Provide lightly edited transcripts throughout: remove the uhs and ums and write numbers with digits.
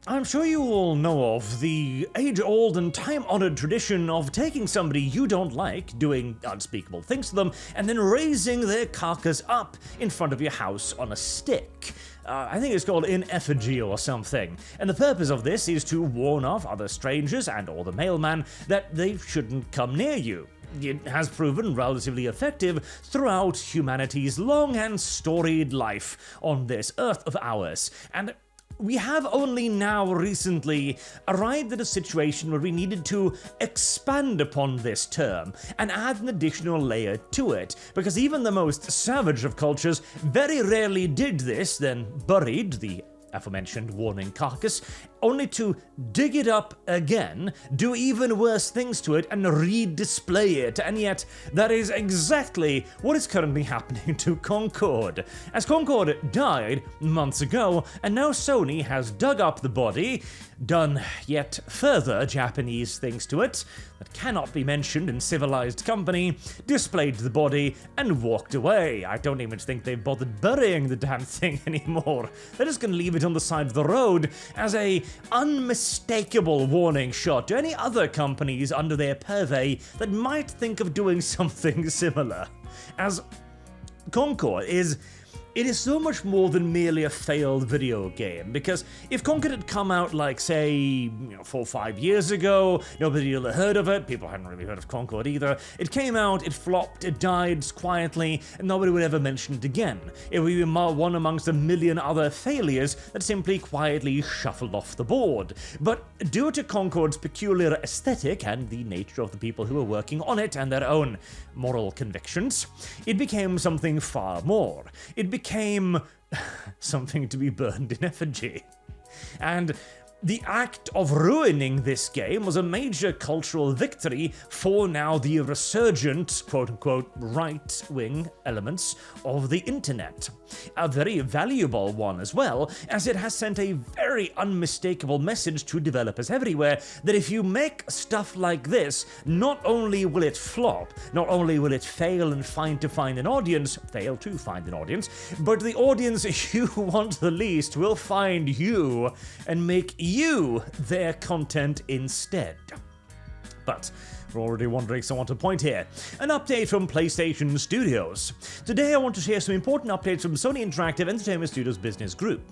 I'm sure you all know of the age-old and time-honored tradition of taking somebody you don't like, doing unspeakable things to them, and then raising their carcass up in front of your house on a stick. I think it's called in effigy or something, and the purpose of this is to warn off other strangers and or the mailman that they shouldn't come near you. It has proven relatively effective throughout humanity's long and storied life on this earth of ours, and we have only now recently arrived at a situation where we needed to expand upon this term and add an additional layer to it, because even the most savage of cultures very rarely did this, then buried the aforementioned warning carcass, only to dig it up again, do even worse things to it, and re-display it, and yet that is exactly what is currently happening to Concord. As Concord died months ago, and now Sony has dug up the body, done yet further Japanese things to it that cannot be mentioned in civilized company, displayed the body, and walked away. I don't even think they've bothered burying the damn thing anymore. They're just gonna leave it on the side of the road as a unmistakable warning shot to any other companies under their purvey that might think of doing something similar. As Concord is so much more than merely a failed video game, because if Concord had come out like, say, 4 or 5 years ago, nobody would have heard of it, people hadn't really heard of Concord either, it came out, it flopped, it died quietly, and nobody would ever mention it again. It would be one amongst a million other failures that simply quietly shuffled off the board. But due to Concord's peculiar aesthetic and the nature of the people who were working on it and their own moral convictions, it became something far more. It became something to be burned in effigy. And the act of ruining this game was a major cultural victory for now the resurgent, quote-unquote, right-wing elements of the internet. A very valuable one as well, as it has sent a very unmistakable message to developers everywhere that if you make stuff like this, not only will it flop, not only will it fail to find an audience, but the audience you want the least will find you and make you their content instead. But we're already wondering, so I want to point here. An update from PlayStation Studios. Today I want to share some important updates from Sony Interactive Entertainment Studios Business Group.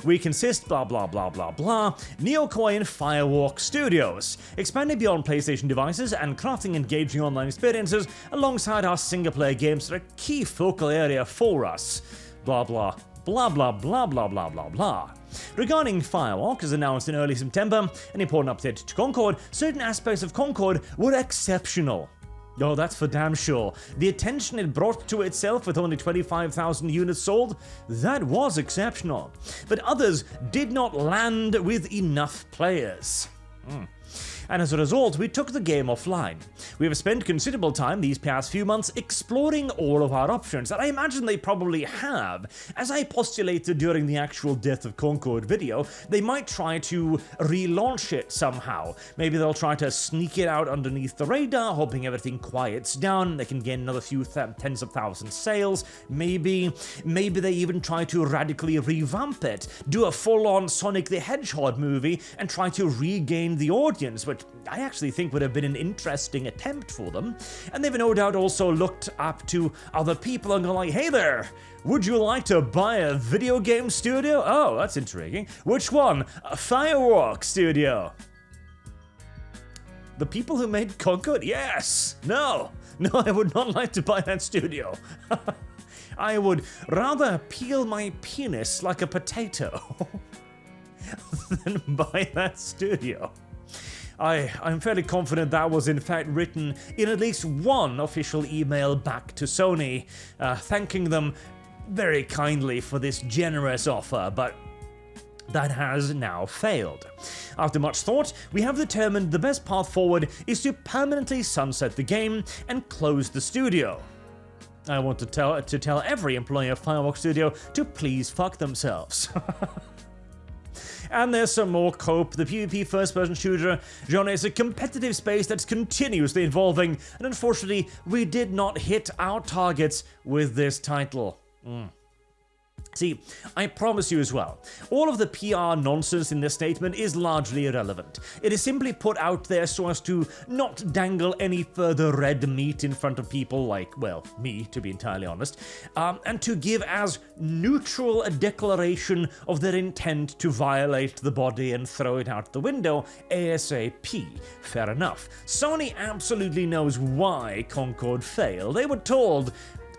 We consist blah blah blah blah blah, Neokoi and Firewalk Studios, expanding beyond PlayStation devices and crafting engaging online experiences alongside our single-player games that are a key focal area for us. Blah blah blah blah blah blah blah blah blah. Regarding Firewalk, as announced in early September, an important update to Concord, certain aspects of Concord were exceptional. Oh, that's for damn sure. The attention it brought to itself with only 25,000 units sold, that was exceptional. But others did not land with enough players. And as a result, we took the game offline. We have spent considerable time these past few months exploring all of our options, and I imagine they probably have. As I postulated during the actual Death of Concord video, they might try to relaunch it somehow. Maybe they'll try to sneak it out underneath the radar, hoping everything quiets down, they can gain another few tens of thousands sales. Maybe they even try to radically revamp it, do a full-on Sonic the Hedgehog movie, and try to regain the audience, which I actually think would have been an interesting attempt for them. And they've no doubt also looked up to other people and gone like, hey there, would you like to buy a video game studio? Oh, that's intriguing. Which one? A Firewalk Studio. The people who made Concord? Yes! No, I would not like to buy that studio. I would rather peel my penis like a potato than buy that studio. I'm fairly confident that was in fact written in at least one official email back to Sony, thanking them very kindly for this generous offer, but that has now failed. After much thought, we have determined the best path forward is to permanently sunset the game and close the studio. I want to tell every employee of Firewalk Studio to please fuck themselves. And there's some more cope. The PvP first-person shooter genre is a competitive space that's continuously evolving, and unfortunately, we did not hit our targets with this title. See, I promise you as well, all of the PR nonsense in this statement is largely irrelevant. It is simply put out there so as to not dangle any further red meat in front of people like, well, me, to be entirely honest, and to give as neutral a declaration of their intent to violate the body and throw it out the window ASAP. Fair enough. Sony absolutely knows why Concord failed. They were told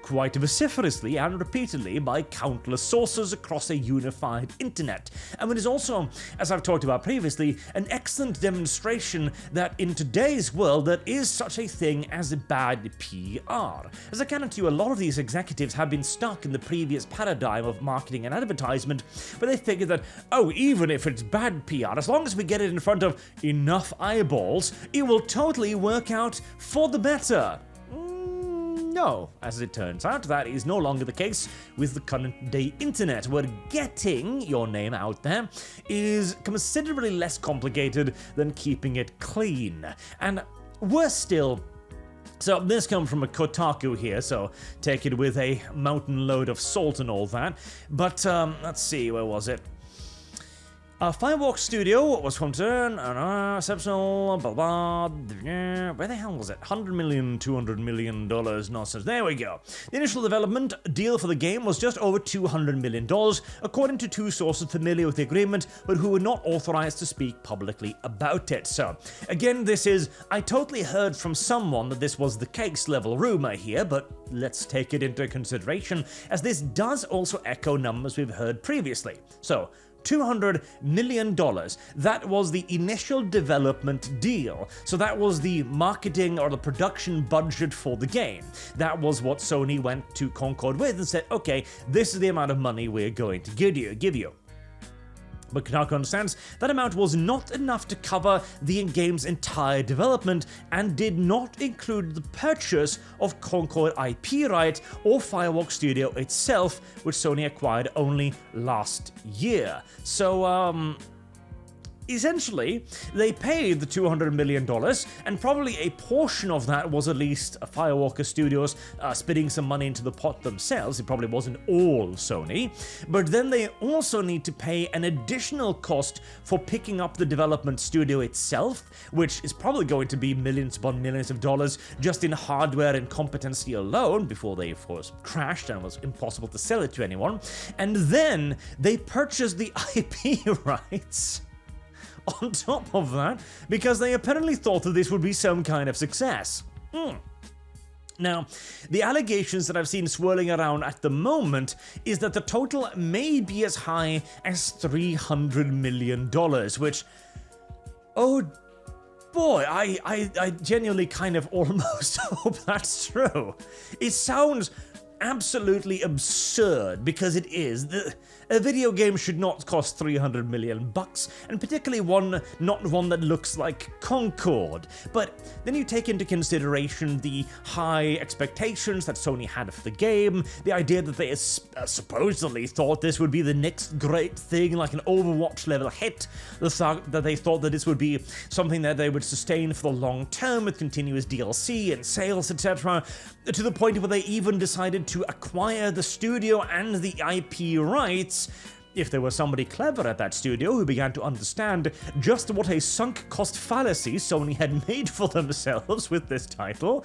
quite vociferously and repeatedly by countless sources across a unified internet. And it is also, as I've talked about previously, an excellent demonstration that in today's world there is such a thing as bad PR. As I guarantee you, a lot of these executives have been stuck in the previous paradigm of marketing and advertisement, where they figure that, oh, even if it's bad PR, as long as we get it in front of enough eyeballs, it will totally work out for the better. No, as it turns out, that is no longer the case with the current day internet, where getting your name out there is considerably less complicated than keeping it clean. And worse still, so this comes from a Kotaku here, so take it with a mountain load of salt and all that. But let's see, where was it? Firewalk Studio was from turn, exceptional, blah blah, where the hell was it? $100 million, $200 million nonsense. There we go. The initial development deal for the game was just over $200 million, according to two sources familiar with the agreement, but who were not authorized to speak publicly about it. So, again, this is, I totally heard from someone that this was the case level rumor here, but let's take it into consideration, as this does also echo numbers we've heard previously. So, $200 million. That was the initial development deal. So that was the marketing or the production budget for the game. That was what Sony went to Concord with and said, okay, this is the amount of money we're going to give you. But Kotaku understands that amount was not enough to cover the game's entire development and did not include the purchase of Concord IP right or Firewalk Studio itself, which Sony acquired only last year. So, essentially, they paid the $200 million, and probably a portion of that was at least Firewalk Studios spitting some money into the pot themselves. It probably wasn't all Sony. But then they also need to pay an additional cost for picking up the development studio itself, which is probably going to be millions upon millions of dollars just in hardware and competency alone, before they, of course, crashed and it was impossible to sell it to anyone. And then they purchased the IP rights on top of that, because they apparently thought that this would be some kind of success. Now, the allegations that I've seen swirling around at the moment is that the total may be as high as $300 million, which, oh boy, I genuinely kind of almost hope that's true. It sounds absolutely absurd, because it is. A video game should not cost $300 million, and particularly not one that looks like Concord. But then you take into consideration the high expectations that Sony had for the game, the idea that they supposedly thought this would be the next great thing, like an Overwatch level hit, the fact that they thought that this would be something that they would sustain for the long term with continuous DLC and sales, etc., to the point where they even decided to acquire the studio and the IP rights. If there was somebody clever at that studio who began to understand just what a sunk cost fallacy Sony had made for themselves with this title,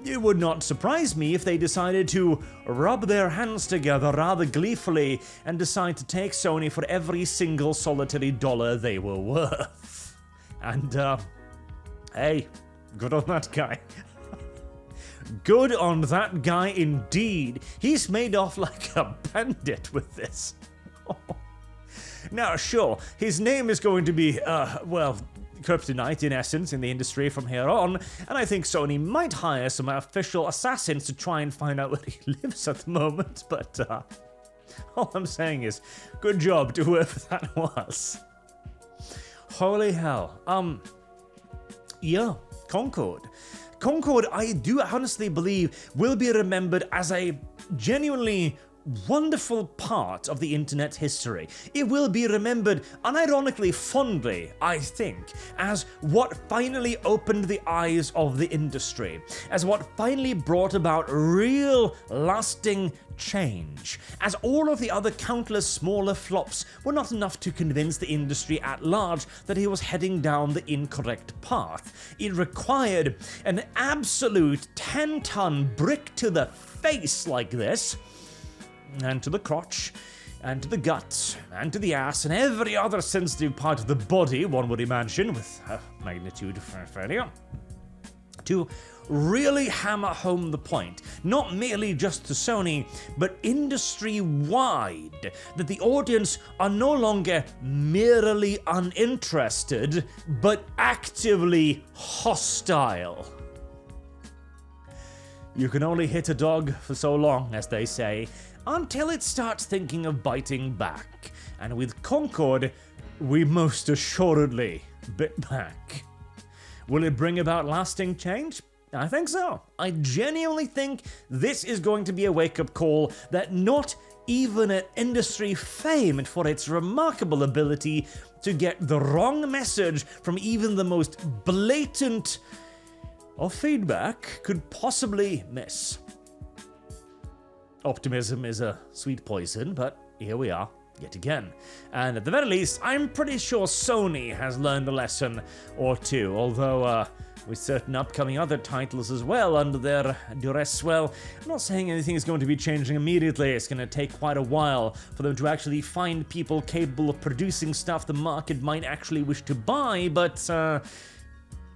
it would not surprise me if they decided to rub their hands together rather gleefully and decide to take Sony for every single solitary dollar they were worth. And, hey, good on that guy. Good on that guy indeed. He's made off like a bandit with this. Now, sure, his name is going to be, well, kryptonite in essence in the industry from here on, and I think Sony might hire some official assassins to try and find out where he lives at the moment, but all I'm saying is, good job to whoever that was. Holy hell. Yeah, Concord. Concord, I do honestly believe, will be remembered as a genuinely wonderful part of the internet history. It will be remembered unironically fondly, I think, as what finally opened the eyes of the industry, as what finally brought about real, lasting change, as all of the other countless smaller flops were not enough to convince the industry at large that he was heading down the incorrect path. It required an absolute 10-ton brick to the face like this, and to the crotch, and to the gut, and to the ass, and every other sensitive part of the body, one would imagine, with magnitude failure, to really hammer home the point, not merely just to Sony, but industry-wide, that the audience are no longer merely uninterested, but actively hostile. You can only hit a dog for so long, as they say, until it starts thinking of biting back. And with Concord, we most assuredly bit back. Will it bring about lasting change? I think so. I genuinely think this is going to be a wake-up call that not even an industry famed for its remarkable ability to get the wrong message from even the most blatant of feedback could possibly miss. Optimism is a sweet poison, but here we are, yet again. And at the very least, I'm pretty sure Sony has learned a lesson or two, although with certain upcoming other titles as well under their duress. Well, I'm not saying anything is going to be changing immediately. It's going to take quite a while for them to actually find people capable of producing stuff the market might actually wish to buy, but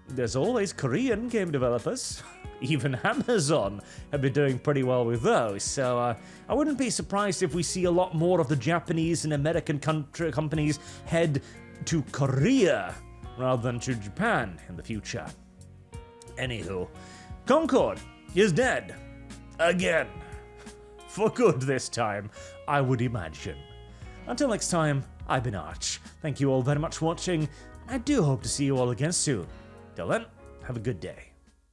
there's always Korean game developers. Even Amazon have been doing pretty well with those, so I wouldn't be surprised if we see a lot more of the Japanese and American companies head to Korea rather than to Japan in the future. Anywho, Concord is dead. Again. For good this time, I would imagine. Until next time, I've been Arch. Thank you all very much for watching. I do hope to see you all again soon. Till then, have a good day.